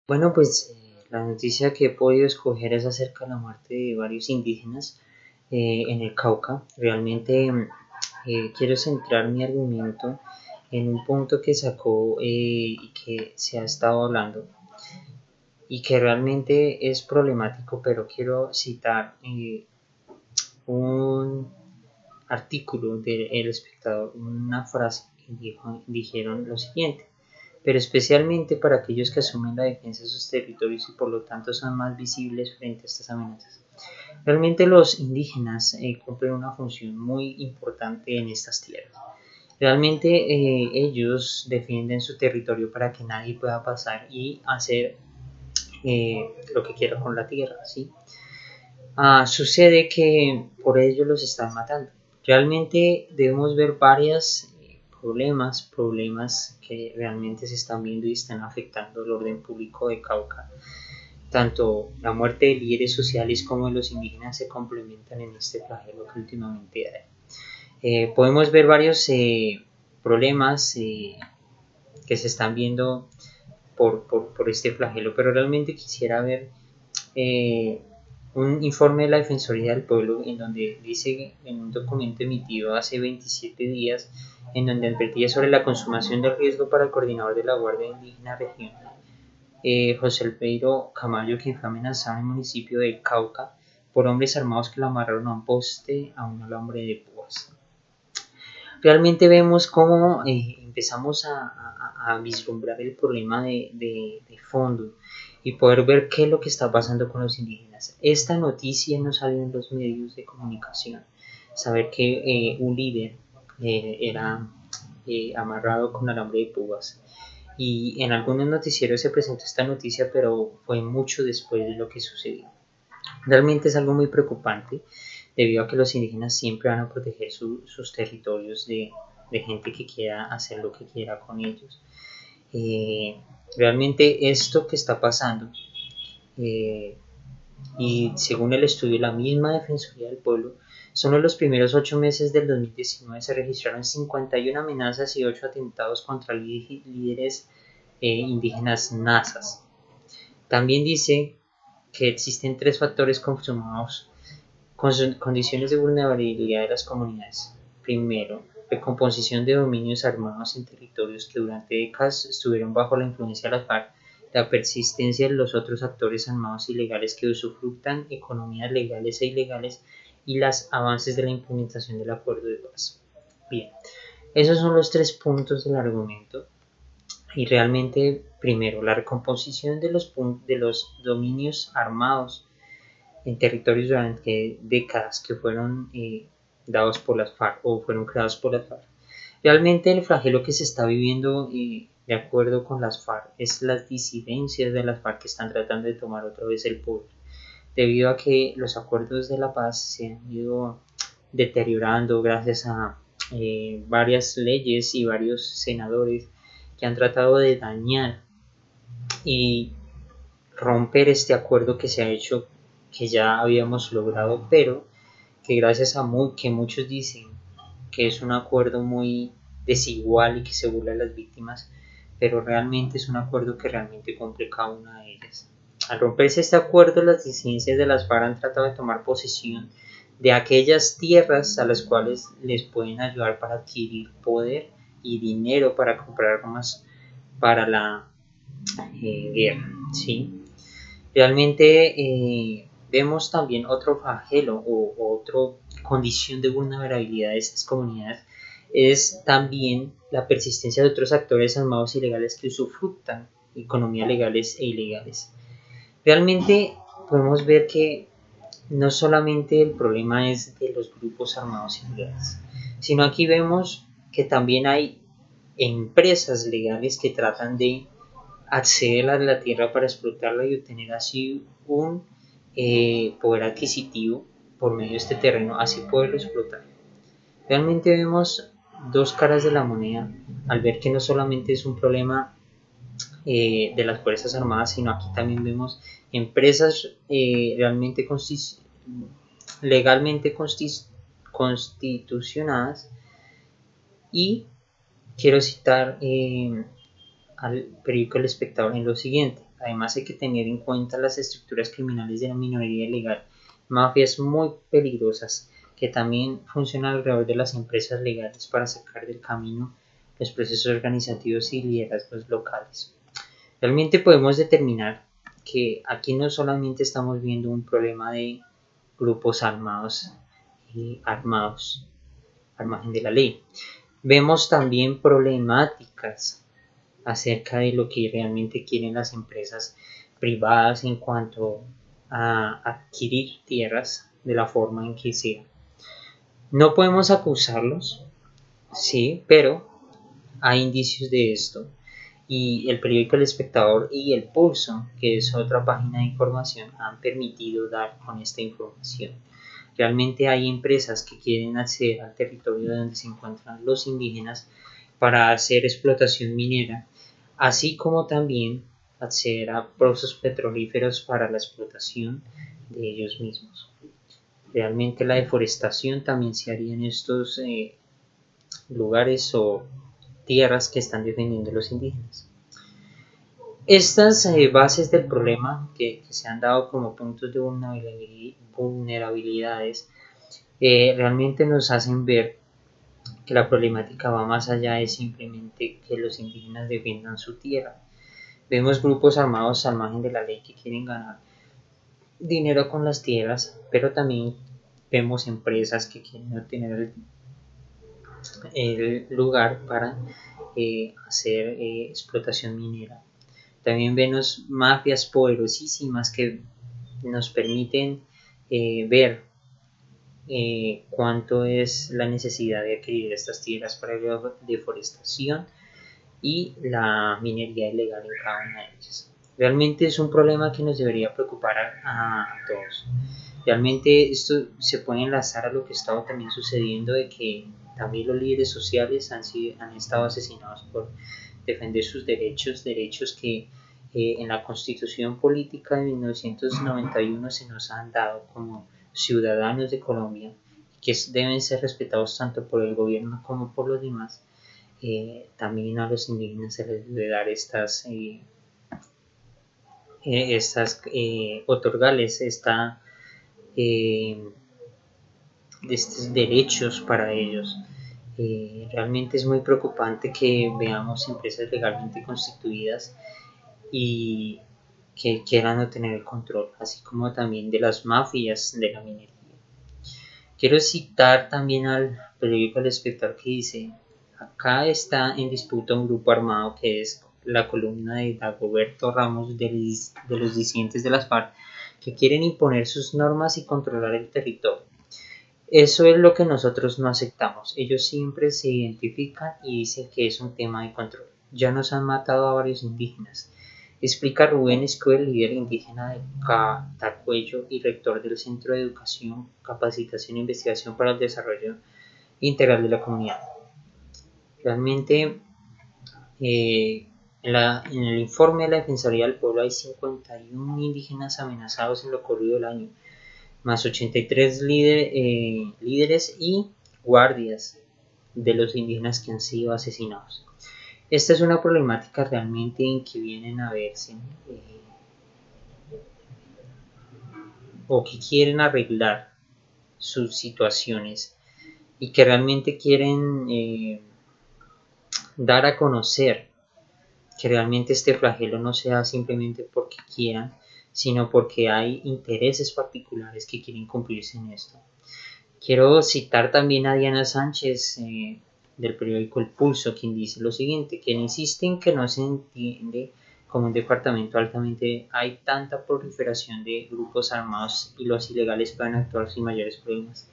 Bueno, pues la noticia que he podido escoger es acerca de la muerte de varios indígenas en el Cauca. Realmente quiero centrar mi argumento en un punto que sacó y que se ha estado hablando y que realmente es problemático, pero quiero citar un artículo de El Espectador, una frase que dijeron lo siguiente: pero especialmente para aquellos que asumen la defensa de sus territorios y por lo tanto son más visibles frente a estas amenazas. Realmente los indígenas cumplen una función muy importante en estas tierras. Realmente ellos defienden su territorio para que nadie pueda pasar y hacer lo que quiera con la tierra, ¿sí? Sucede que por ello los están matando. Realmente debemos ver varios problemas que realmente se están viendo y están afectando el orden público de Cauca. Tanto la muerte de líderes sociales como de los indígenas se complementan en este flagelo que últimamente hay. Podemos ver varios problemas que se están viendo por este flagelo, pero realmente quisiera ver eh, un informe de la Defensoría del Pueblo en donde dice, en un documento emitido hace 27 días, en donde advertía sobre la consumación del riesgo para el coordinador de la Guardia Indígena Regional, José Albeiro Camayo, que fue amenazado en el municipio de Cauca por hombres armados que lo amarraron a un poste a un alambre de púas. Realmente vemos cómo empezamos a vislumbrar el problema de fondo y poder ver qué es lo que está pasando con los indígenas. Esta noticia no salió en los medios de comunicación. Saber que un líder era amarrado con alambre de púas. Y en algunos noticieros se presentó esta noticia, pero fue mucho después de lo que sucedió. Realmente es algo muy preocupante debido a que los indígenas siempre van a proteger sus territorios de gente que quiera hacer lo que quiera con ellos. Realmente esto que está pasando, eh, y según el estudio de la misma Defensoría del Pueblo, solo en los primeros 8 meses del 2019 se registraron 51 amenazas y 8 atentados contra líderes indígenas nazas. También dice que existen 3 factores consumados con condiciones de vulnerabilidad de las comunidades. Primero, recomposición de dominios armados en territorios que durante décadas estuvieron bajo la influencia de las FARC, la persistencia de los otros actores armados ilegales que usufructan economías legales e ilegales y los avances de la implementación del acuerdo de paz. Bien, esos son los 3 puntos del argumento. Y realmente, primero, la recomposición de los dominios armados en territorios durante décadas que fueron dados por las FARC o fueron creados por las FARC. Realmente el flagelo que se está viviendo de acuerdo con las FARC es las disidencias de las FARC que están tratando de tomar otra vez el poder, debido a que los acuerdos de la paz se han ido deteriorando gracias a varias leyes y varios senadores que han tratado de dañar y romper este acuerdo que se ha hecho, que ya habíamos logrado, pero que gracias a que muchos dicen que es un acuerdo muy desigual y que se burla de las víctimas, pero realmente es un acuerdo que realmente cumple cada una de ellas. Al romperse este acuerdo, las disidencias de las FARC han tratado de tomar posesión de aquellas tierras a las cuales les pueden ayudar para adquirir poder y dinero para comprar armas para la guerra, ¿sí? Realmente vemos también otro flagelo o otra condición de vulnerabilidad de estas comunidades es también la persistencia de otros actores armados ilegales que usufructan economías legales e ilegales. Realmente podemos ver que no solamente el problema es de los grupos armados ilegales, sino aquí vemos que también hay empresas legales que tratan de acceder a la tierra para explotarla y obtener así un poder adquisitivo por medio de este terreno, así poderlo explotar. Realmente vemos 2 caras de la moneda al ver que no solamente es un problema de las Fuerzas Armadas, sino aquí también vemos empresas realmente legalmente constitucionadas. Y quiero citar al periódico El Espectador en lo siguiente: Además hay que tener en cuenta las estructuras criminales de la minoría ilegal, mafias muy peligrosas que también funcionan alrededor de las empresas legales para sacar del camino los procesos organizativos y liderazgos locales. Realmente podemos determinar que aquí no solamente estamos viendo un problema de grupos armados y armados al margen de la ley. Vemos también problemáticas acerca de lo que realmente quieren las empresas privadas en cuanto a adquirir tierras de la forma en que sea. No podemos acusarlos, sí, pero hay indicios de esto. Y el periódico El Espectador y El Pulso, que es otra página de información, han permitido dar con esta información. Realmente hay empresas que quieren acceder al territorio donde se encuentran los indígenas para hacer explotación minera, así como también acceder a pozos petrolíferos para la explotación de ellos mismos. Realmente la deforestación también se haría en estos lugares o tierras que están defendiendo los indígenas. Estas bases del problema que se han dado como puntos de vulnerabilidades realmente nos hacen ver que la problemática va más allá de simplemente que los indígenas defiendan su tierra. Vemos grupos armados al margen de la ley que quieren ganar dinero con las tierras, pero también vemos empresas que quieren obtener el lugar para hacer explotación minera. También vemos mafias poderosísimas que nos permiten ver cuánto es la necesidad de adquirir estas tierras para la deforestación y la minería ilegal en cada una de ellas. Realmente es un problema que nos debería preocupar a todos. Realmente esto se puede enlazar a lo que estaba también sucediendo de que también los líderes sociales han estado asesinados por defender sus derechos que en la Constitución Política de 1991 se nos han dado como ciudadanos de Colombia, que deben ser respetados tanto por el gobierno como por los demás. También a los indígenas se les debe dar otorgarles estos derechos para ellos. Realmente es muy preocupante que veamos empresas legalmente constituidas y que quieran obtener el control, así como también de las mafias de la minería. Quiero citar también al periódico El Espectador que dice: acá está en disputa un grupo armado que es la columna de Dagoberto Ramos de los disidentes de las FARC que quieren imponer sus normas y controlar el territorio. Eso es lo que nosotros no aceptamos. Ellos siempre se identifican y dicen que es un tema de control. Ya nos han matado a varios indígenas. Explica Rubén Escuel, líder indígena de Catacuello y rector del Centro de Educación, Capacitación e Investigación para el Desarrollo Integral de la Comunidad. Realmente, en el informe de la Defensoría del Pueblo hay 51 indígenas amenazados en lo corrido del año, más 83 líderes y guardias de los indígenas que han sido asesinados. Esta es una problemática realmente en que vienen a verse o que quieren arreglar sus situaciones y que realmente quieren dar a conocer que realmente este flagelo no sea simplemente porque quieran, sino porque hay intereses particulares que quieren cumplirse en esto. Quiero citar también a Diana Sánchez del periódico El Pulso, quien dice lo siguiente: que insisten que no se entiende como un departamento altamente hay tanta proliferación de grupos armados y los ilegales pueden actuar sin mayores problemas.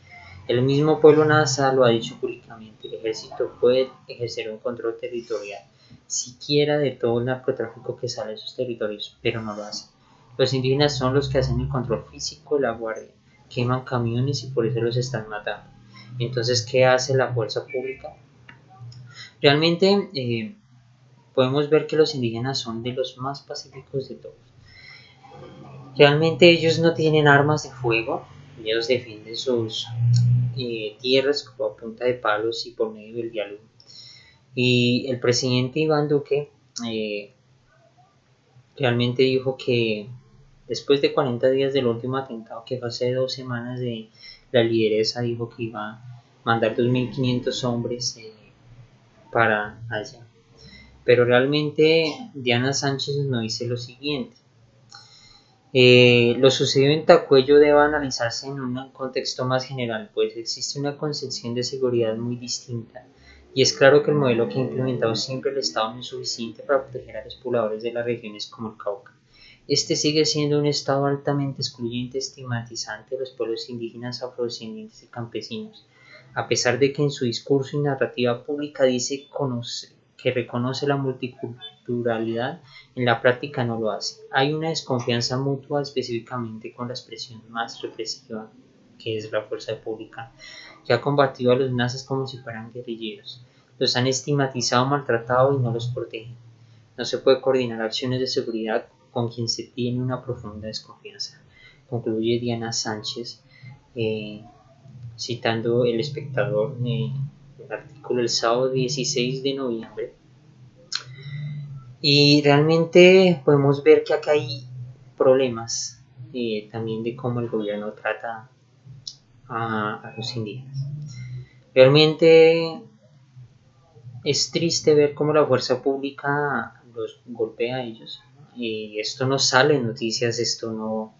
El mismo pueblo NASA lo ha dicho públicamente: el ejército puede ejercer un control territorial, siquiera de todo el narcotráfico que sale de esos territorios, pero no lo hace. Los indígenas son los que hacen el control físico de la guardia, queman camiones y por eso los están matando. Entonces, ¿qué hace la fuerza pública? Realmente podemos ver que los indígenas son de los más pacíficos de todos. Realmente ellos no tienen armas de fuego, ellos defienden sus tierras como a punta de palos y por medio del diálogo. Y el presidente Iván Duque realmente dijo que después de 40 días del último atentado, que fue hace 2 semanas, de la lideresa dijo que iba a mandar 2.500 hombres para allá. Pero realmente Diana Sánchez nos dice lo siguiente: lo sucedido en Tacuello debe analizarse en un contexto más general, pues existe una concepción de seguridad muy distinta, y es claro que el modelo que ha implementado siempre el Estado no es suficiente para proteger a los pobladores de las regiones como el Cauca. Este sigue siendo un Estado altamente excluyente, estigmatizante de los pueblos indígenas, afrodescendientes y campesinos, a pesar de que en su discurso y narrativa pública dice que reconoce la multiculturalidad. En la práctica no lo hace. Hay una desconfianza mutua, específicamente con la expresión más represiva, que es la fuerza pública, que ha combatido a los nazis como si fueran guerrilleros. Los han estigmatizado, maltratado y no los protegen. No se puede coordinar acciones de seguridad con quien se tiene una profunda desconfianza, concluye Diana Sánchez, eh, citando El Espectador, el artículo el sábado 16 de noviembre. Y realmente podemos ver que acá hay problemas también de cómo el gobierno trata a los indígenas. Realmente es triste ver cómo la fuerza pública los golpea a ellos. Esto no sale en noticias, esto no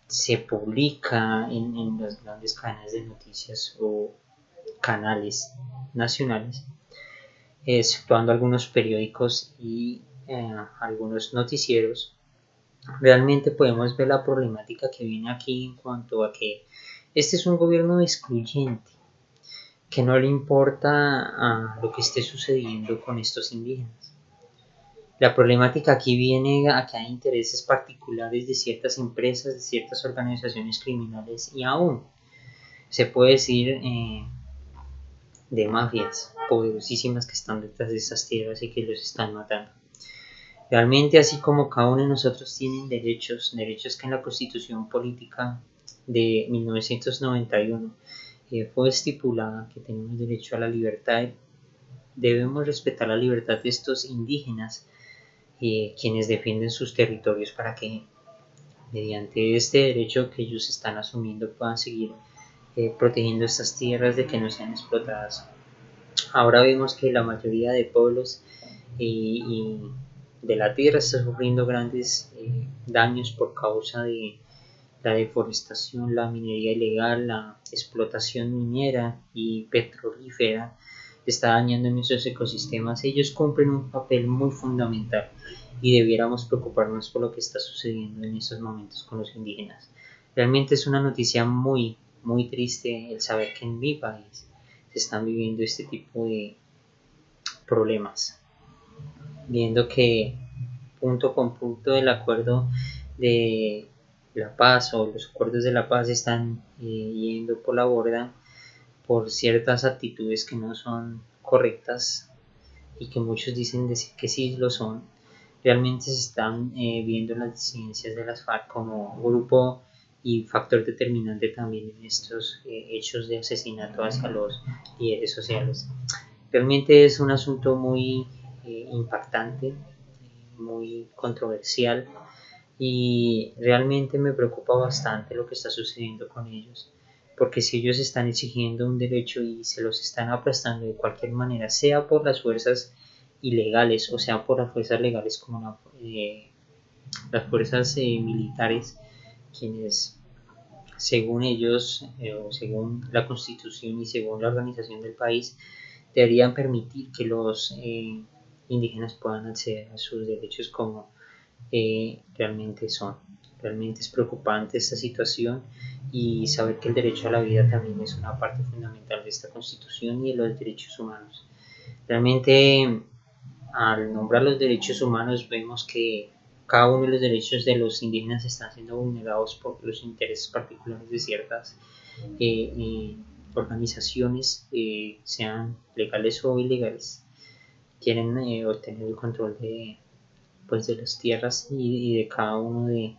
se publica en las grandes cadenas de noticias o canales nacionales, exceptuando algunos periódicos y algunos noticieros. Realmente podemos ver la problemática que viene aquí en cuanto a que este es un gobierno excluyente, que no le importa a lo que esté sucediendo con estos indígenas. La problemática aquí viene a que hay intereses particulares de ciertas empresas, de ciertas organizaciones criminales y aún se puede decir de mafias poderosísimas que están detrás de estas tierras y que los están matando. Realmente, así como cada uno de nosotros tiene derechos que en la Constitución Política de 1991 fue estipulada que tenemos derecho a la libertad, debemos respetar la libertad de estos indígenas, quienes defienden sus territorios para que mediante este derecho que ellos están asumiendo puedan seguir protegiendo estas tierras de que no sean explotadas. Ahora vemos que la mayoría de pueblos y de la tierra está sufriendo grandes daños por causa de la deforestación, la minería ilegal, la explotación minera y petrolífera está dañando nuestros ecosistemas. Ellos cumplen un papel muy fundamental y debiéramos preocuparnos por lo que está sucediendo en estos momentos con los indígenas. Realmente es una noticia muy, muy triste el saber que en mi país se están viviendo este tipo de problemas, viendo que punto con punto del acuerdo de la paz o los acuerdos de la paz están yendo por la borda por ciertas actitudes que no son correctas y que muchos dicen decir que sí lo son. Realmente se están viendo las disidencias de las FARC como grupo y factor determinante también en estos hechos de asesinato hacia los líderes sociales. Realmente es un asunto muy impactante, muy controversial, y realmente me preocupa bastante lo que está sucediendo con ellos, porque si ellos están exigiendo un derecho y se los están aplastando de cualquier manera, sea por las fuerzas ilegales o sea por las fuerzas legales como las fuerzas militares, quienes según ellos o según la constitución y según la organización del país deberían permitir que los indígenas puedan acceder a sus derechos como realmente son. Realmente es preocupante esta situación y saber que el derecho a la vida también es una parte fundamental de esta constitución y de los derechos humanos. Realmente al nombrar los derechos humanos vemos que cada uno de los derechos de los indígenas están siendo vulnerados por los intereses particulares de ciertas organizaciones, sean legales o ilegales, quieren obtener el control pues, de las tierras y de cada uno de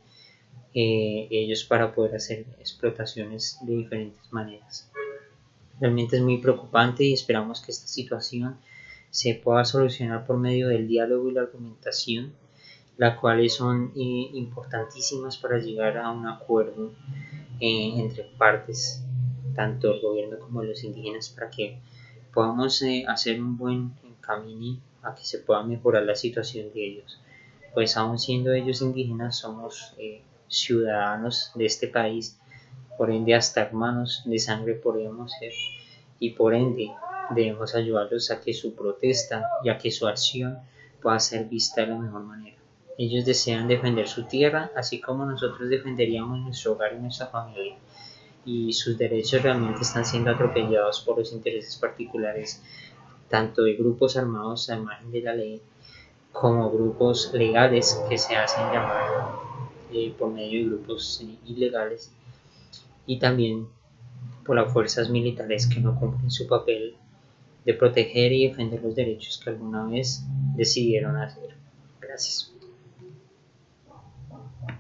ellos para poder hacer explotaciones de diferentes maneras. Realmente es muy preocupante y esperamos que esta situación se pueda solucionar por medio del diálogo y la argumentación las cuales son importantísimas para llegar a un acuerdo entre partes, tanto el gobierno como los indígenas, para que podamos hacer un buen camino a que se pueda mejorar la situación de ellos. Pues aún siendo ellos indígenas, somos ciudadanos de este país, por ende hasta hermanos de sangre podemos ser, y por ende debemos ayudarlos a que su protesta y a que su acción pueda ser vista de la mejor manera. Ellos desean defender su tierra, así como nosotros defenderíamos nuestro hogar y nuestra familia, y sus derechos realmente están siendo atropellados por los intereses particulares tanto de grupos armados al margen de la ley como grupos legales que se hacen llamar por medio de grupos ilegales, y también por las fuerzas militares que no cumplen su papel de proteger y defender los derechos que alguna vez decidieron hacer. Gracias.